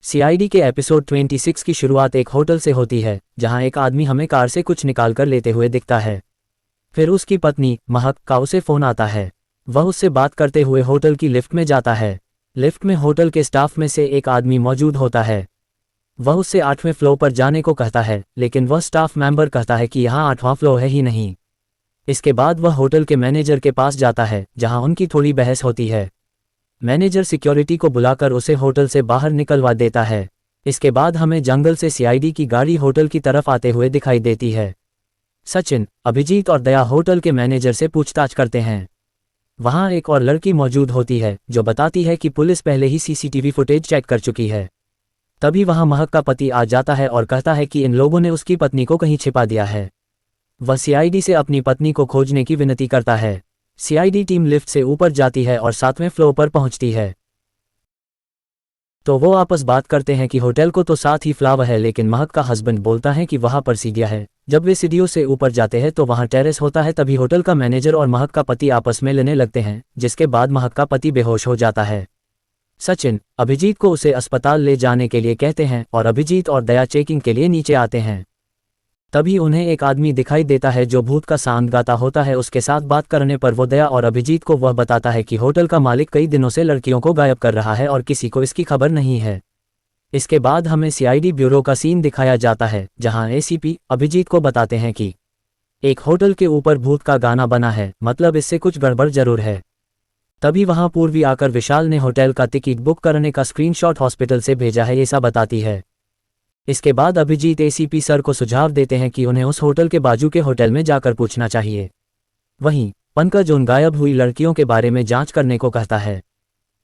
CID के episode 26 की शुरुआत एक होटल से होती है, जहां एक आदमी हमें कार से कुछ निकाल कर लेते हुए दिखता है। फिर उसकी पत्नी महक का उसे फ़ोन आता है। वह उससे बात करते हुए होटल की लिफ्ट में जाता है। लिफ्ट में होटल के स्टाफ में से एक आदमी मौजूद होता है। वह उससे 8वें फ्लोर पर जाने को कहता है, लेकिन वह स्टाफ मेंबर कहता है कि यहाँ 8वां फ्लोर है ही नहीं। इसके बाद वह होटल के मैनेजर के पास जाता है, जहाँ उनकी थोड़ी बहस होती है। मैनेजर सिक्योरिटी को बुलाकर उसे होटल से बाहर निकलवा देता है। इसके बाद हमें जंगल से सीआईडी की गाड़ी होटल की तरफ आते हुए दिखाई देती है। सचिन, अभिजीत और दया होटल के मैनेजर से पूछताछ करते हैं। वहां एक और लड़की मौजूद होती है, जो बताती है कि पुलिस पहले ही सीसीटीवी फुटेज चेक कर चुकी है। तभी वहां महक का पति आ जाता है और कहता है कि इन लोगों ने उसकी पत्नी को कहीं छिपा दिया है। वह सीआईडी से अपनी पत्नी को खोजने की विनती करता है। सीआईडी टीम लिफ्ट से ऊपर जाती है और 7वें फ्लोर पर पहुंचती है। तो वो आपस बात करते हैं कि होटल को तो 7 ही फ्लोर है, लेकिन महक का हस्बैंड बोलता है कि वहां पर सीढ़ियां है। जब वे सीढ़ियों से ऊपर जाते हैं तो वहां टेरेस होता है। तभी होटल का मैनेजर और महक का पति आपस में लेने लगते हैं, जिसके बाद महक का पति बेहोश हो जाता है। सचिन अभिजीत को उसे अस्पताल ले जाने के लिए कहते हैं और अभिजीत और दया चेकिंग के लिए नीचे आते हैं। तभी उन्हें एक आदमी दिखाई देता है जो भूत का सांड गाता होता है। उसके साथ बात करने पर वो दया और अभिजीत को वह बताता है कि होटल का मालिक कई दिनों से लड़कियों को गायब कर रहा है और किसी को इसकी खबर नहीं है। इसके बाद हमें सीआईडी ब्यूरो का सीन दिखाया जाता है, जहां एसीपी अभिजीत को बताते हैं कि एक होटल के ऊपर भूत का गाना बना है, मतलब इससे कुछ गड़बड़ जरूर है। तभी वहां पूर्वी आकर विशाल ने होटल का टिकट बुक करने का स्क्रीनशॉट हॉस्पिटल से भेजा है, ऐसा बताती है। इसके बाद अभिजीत एसीपी सर को सुझाव देते हैं कि उन्हें उस होटल के बाजू के होटल में जाकर पूछना चाहिए। वहीं पंकज उन गायब हुई लड़कियों के बारे में जांच करने को कहता है।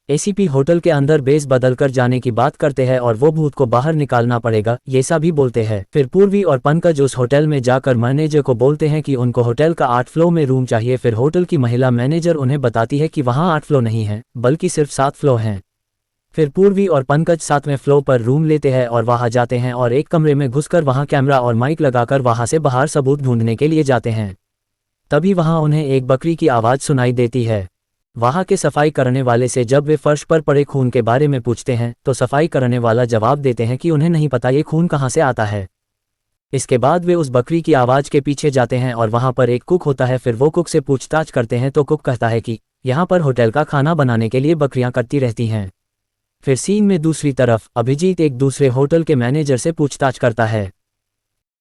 एसीपी होटल के अंदर बेस बदल कर जाने की बात करते हैं और वो भूत को बाहर निकालना पड़ेगा, ये सा भी बोलते हैं। फिर पूर्वी और पंकज उस होटल में जाकर मैनेजर को बोलते हैं कि उनको होटल का 8 फ्लोर में रूम चाहिए। फिर होटल की महिला मैनेजर उन्हें बताती है कि वहाँ 8 फ्लोर नहीं है, बल्कि सिर्फ 7 फ्लोर हैं। फिर पूर्वी और पंकज 7वें फ्लोर पर रूम लेते हैं और वहां जाते हैं और एक कमरे में घुसकर वहां कैमरा और माइक लगाकर वहां से बाहर सबूत ढूंढने के लिए जाते हैं। तभी वहां उन्हें एक बकरी की आवाज़ सुनाई देती है। वहां के सफाई करने वाले से जब वे फर्श पर पड़े खून के बारे में पूछते हैं तो सफाई करने वाला जवाब देते हैं कि उन्हें नहीं पता ये खून कहाँ से आता है। इसके बाद वे उस बकरी की आवाज़ के पीछे जाते हैं और वहां पर एक कुक होता है। फिर वो कुक से पूछताछ करते हैं तो कुक कहता है कि यहाँ पर होटल का खाना बनाने के लिए बकरियां करती रहती हैं। फिर सीन में दूसरी तरफ अभिजीत एक दूसरे होटल के मैनेजर से पूछताछ करता है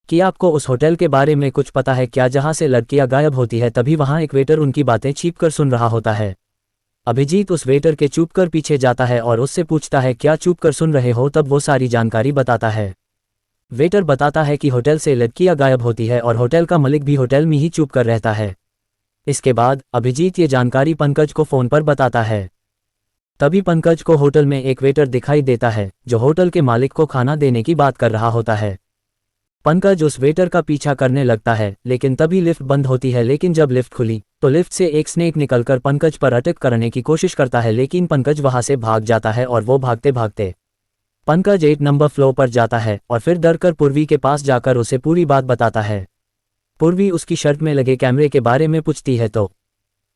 कि आपको उस होटल के बारे में कुछ पता है क्या, जहां से लड़कियां गायब होती है। तभी वहां एक वेटर उनकी बातें छिपकर सुन रहा होता है। अभिजीत उस वेटर के चुप कर पीछे जाता है और उससे पूछता है क्या चुप कर सुन रहे हो। तब वो सारी जानकारी बताता है। वेटर बताता है कि होटल से लड़कियां गायब होती है और होटल का मालिक भी होटल में ही चुप कर रहता है। इसके बाद अभिजीत ये जानकारी पंकज को फ़ोन पर बताता है। तभी पंकज को होटल में एक वेटर दिखाई देता है, जो होटल के मालिक को खाना देने की बात कर रहा होता है। पंकज उस वेटर का पीछा करने लगता है, लेकिन तभी लिफ्ट बंद होती है। लेकिन जब लिफ्ट खुली तो लिफ्ट से एक स्नेक निकलकर पंकज पर अटैक करने की कोशिश करता है, लेकिन पंकज वहां से भाग जाता है और वो भागते भागते पंकज 8 नंबर फ्लोर पर जाता है और फिर डरकर पूर्वी के पास जाकर उसे पूरी बात बताता है। पूर्वी उसकी शर्ट में लगे कैमरे के बारे में पूछती है तो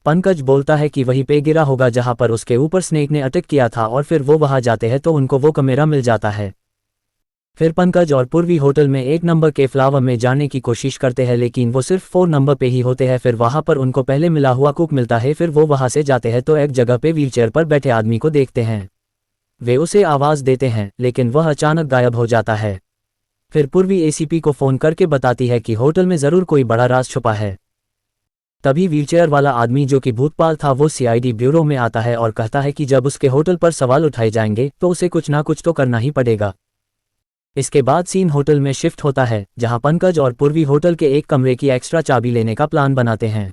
पंकज बोलता है कि वहीं पे गिरा होगा जहां पर उसके ऊपर स्नेक ने अटैक किया था। और फिर वो वहां जाते हैं तो उनको वो कैमरा मिल जाता है। फिर पंकज और पूर्वी होटल में 1 नंबर के फ्लावर में जाने की कोशिश करते हैं, लेकिन वो सिर्फ 4 नंबर पे ही होते हैं। फिर वहां पर उनको पहले मिला हुआ कुक मिलता है। फिर वो वहां से जाते हैं तो एक जगह पे व्हीलचेयर पर बैठे आदमी को देखते हैं। वे उसे आवाज़ देते हैं, लेकिन वह अचानक गायब हो जाता है। फिर पूर्वी एसीपी को फ़ोन करके बताती है कि होटल में ज़रूर कोई बड़ा राज छुपा है। तभी व्हीलचेयर वाला आदमी, जो कि भूतपाल था, वो सीआईडी ब्यूरो में आता है और कहता है कि जब उसके होटल पर सवाल उठाए जाएंगे तो उसे कुछ ना कुछ तो करना ही पड़ेगा। इसके बाद सीन होटल में शिफ्ट होता है, जहां पंकज और पूर्वी होटल के एक कमरे की एक्स्ट्रा चाबी लेने का प्लान बनाते हैं।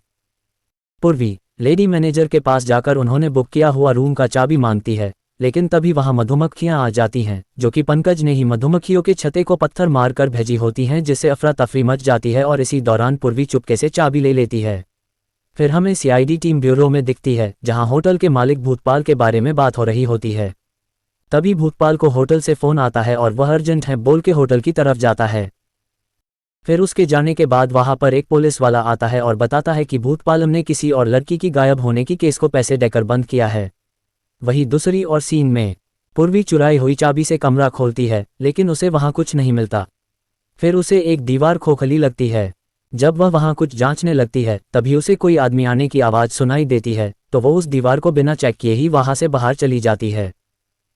पूर्वी लेडी मैनेजर के पास जाकर उन्होंने बुक किया हुआ रूम का चाबी मांगती है, लेकिन तभी वहां मधुमक्खियां आ जाती हैं, जो कि पंकज ने ही मधुमक्खियों के छत्ते को पत्थर मारकर भेजी होती हैं, जिससे अफरा तफरी मच जाती है। और इसी दौरान पूर्वी चुपके से चाबी ले लेती है। फिर हमें सीआईडी टीम ब्यूरो में दिखती है, जहां होटल के मालिक भूतपाल के बारे में बात हो रही होती है। तभी भूतपाल को होटल से फ़ोन आता है और वह अर्जेंट है बोल के होटल की तरफ जाता है। फिर उसके जाने के बाद वहां पर एक पुलिस वाला आता है और बताता है कि भूतपालम ने किसी और लड़की की गायब होने की केस को पैसे देकर बंद किया है। वही दूसरी और सीन में पूर्वी चुराई हुई चाबी से कमरा खोलती है, लेकिन उसे वहां कुछ नहीं मिलता। फिर उसे एक दीवार खोखली लगती है। जब वह वहां कुछ जांचने लगती है, तभी उसे कोई आदमी आने की आवाज़ सुनाई देती है, तो वो उस दीवार को बिना चेक किए ही वहां से बाहर चली जाती है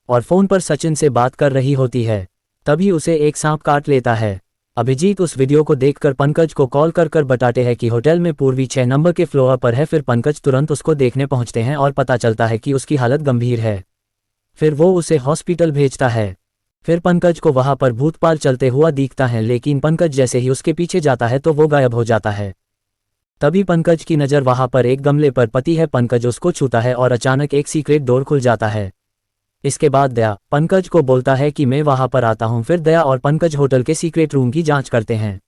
और फ़ोन पर सचिन से बात कर रही होती है। तभी उसे एक सांप काट लेता है। अभिजीत उस वीडियो को देखकर पंकज को कॉल कर बताते हैं कि होटल में पूर्वी 6 नंबर के फ्लोर पर है। फिर पंकज तुरंत उसको देखने पहुंचते हैं और पता चलता है कि उसकी हालत गंभीर है। फिर वो उसे हॉस्पिटल भेजता है। फिर पंकज को वहां पर भूतपाल चलते हुआ दिखता है, लेकिन पंकज जैसे ही उसके पीछे जाता है तो वो गायब हो जाता है। तभी पंकज की नज़र वहां पर एक गमले पर पड़ती है। पंकज उसको छूता है और अचानक एक सीक्रेट डोर खुल जाता है। इसके बाद दया पंकज को बोलता है कि मैं वहां पर आता हूं। फिर दया और पंकज होटल के सीक्रेट रूम की जांच करते हैं।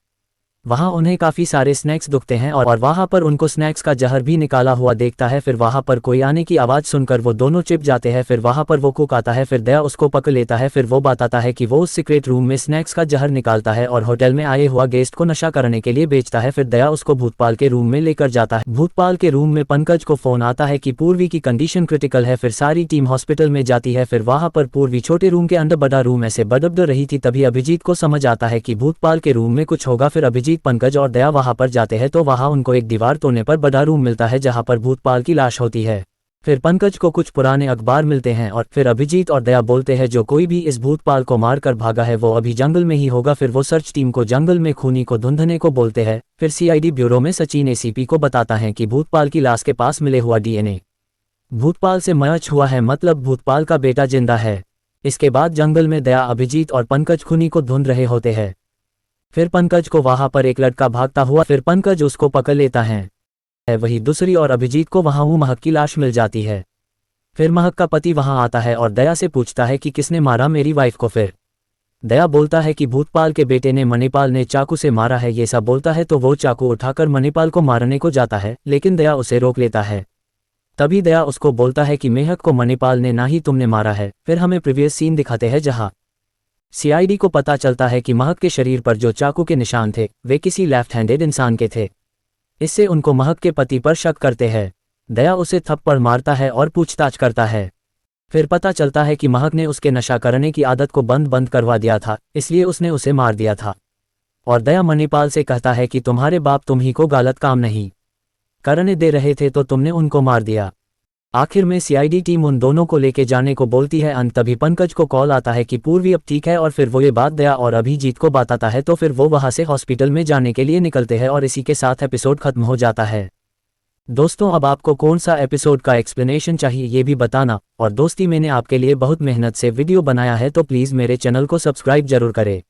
वहां उन्हें काफ़ी सारे स्नैक्स दिखते हैं और वहां पर उनको स्नैक्स का जहर भी निकाला हुआ देखता है। फिर वहां पर कोई आने की आवाज़ सुनकर वो दोनों चिप जाते हैं। फिर वहां पर वो कुक आता है। फिर दया उसको पकड़ लेता है। फिर वो बताता है कि वो उस सीक्रेट रूम में स्नैक्स का जहर निकालता है और होटल में आए हुआ गेस्ट को नशा करने के लिए बेचता है। फिर दया उसको भूतपाल के रूम में लेकर जाता है। भूतपाल के रूम में पंकज को फोन आता है कि पूर्वी की कंडीशन क्रिटिकल है। फिर सारी टीम हॉस्पिटल में जाती है। फिर वहां पर पूर्वी छोटे रूम के अंदर बड़ा रूम ऐसे बदब रही थी। तभी अभिजीत को समझ आता है कि भूतपाल के रूम में कुछ होगा। फिर अभिजीत पंकज और दया वहां पर जाते हैं तो वहां उनको एक दीवार तोड़ने पर बड़ा रूम मिलता है जहां पर भूतपाल की लाश होती है। फिर पंकज को कुछ पुराने अखबार मिलते हैं और फिर अभिजीत और दया बोलते हैं जो कोई भी इस भूतपाल को मार कर भागा है वो अभी जंगल में ही होगा। फिर वो सर्च टीम को जंगल में खूनी को ढूंढने को बोलते हैं। फिर सीआईडी ब्यूरो में सचिन एसीपी को बताता है कि भूतपाल की लाश के पास मिले हुआ डीएनए भूतपाल से मैच हुआ है, मतलब भूतपाल का बेटा जिंदा है। इसके बाद जंगल में दया अभिजीत और पंकज खूनी को ढूंढ रहे होते हैं। फिर पंकज को वहां पर एक लड़का भागता हुआ, फिर पंकज उसको पकड़ लेता है। वही दूसरी और अभिजीत को वहां महक की लाश मिल जाती है। फिर महक का पति वहां आता है और दया से पूछता है कि किसने मारा मेरी वाइफ को। फिर दया बोलता है कि भूतपाल के बेटे ने मणिपाल ने चाकू से मारा है। ये सब बोलता है तो वो चाकू उठाकर मणिपाल को मारने को जाता है, लेकिन दया उसे रोक लेता है। तभी दया उसको बोलता है कि मेहक को मणिपाल ने ना ही तुमने मारा है। फिर हमें प्रीवियस सीन दिखाते हैं जहां सीआईडी को पता चलता है कि महक के शरीर पर जो चाकू के निशान थे वे किसी लेफ्ट हैंडेड इंसान के थे। इससे उनको महक के पति पर शक करते हैं। दया उसे थप्पड़ मारता है और पूछताछ करता है। फिर पता चलता है कि महक ने उसके नशा करने की आदत को बंद करवा दिया था, इसलिए उसने उसे मार दिया था। और दया मणिपाल से कहता है कि तुम्हारे बाप तुम ही को गलत काम नहीं करने दे रहे थे तो तुमने उनको मार दिया। आखिर में सीआईडी टीम उन दोनों को लेके जाने को बोलती है। तभी पंकज को कॉल आता है कि पूर्वी अब ठीक है और फिर वो ये बात दया और अभिजीत को बताता है तो फिर वो वहां से हॉस्पिटल में जाने के लिए निकलते हैं और इसी के साथ एपिसोड खत्म हो जाता है। दोस्तों, अब आपको कौन सा एपिसोड का एक्सप्लेनेशन चाहिए ये भी बताना। और दोस्ती, मैंने आपके लिए बहुत मेहनत से वीडियो बनाया है तो प्लीज़ मेरे चैनल को सब्सक्राइब जरूर करें।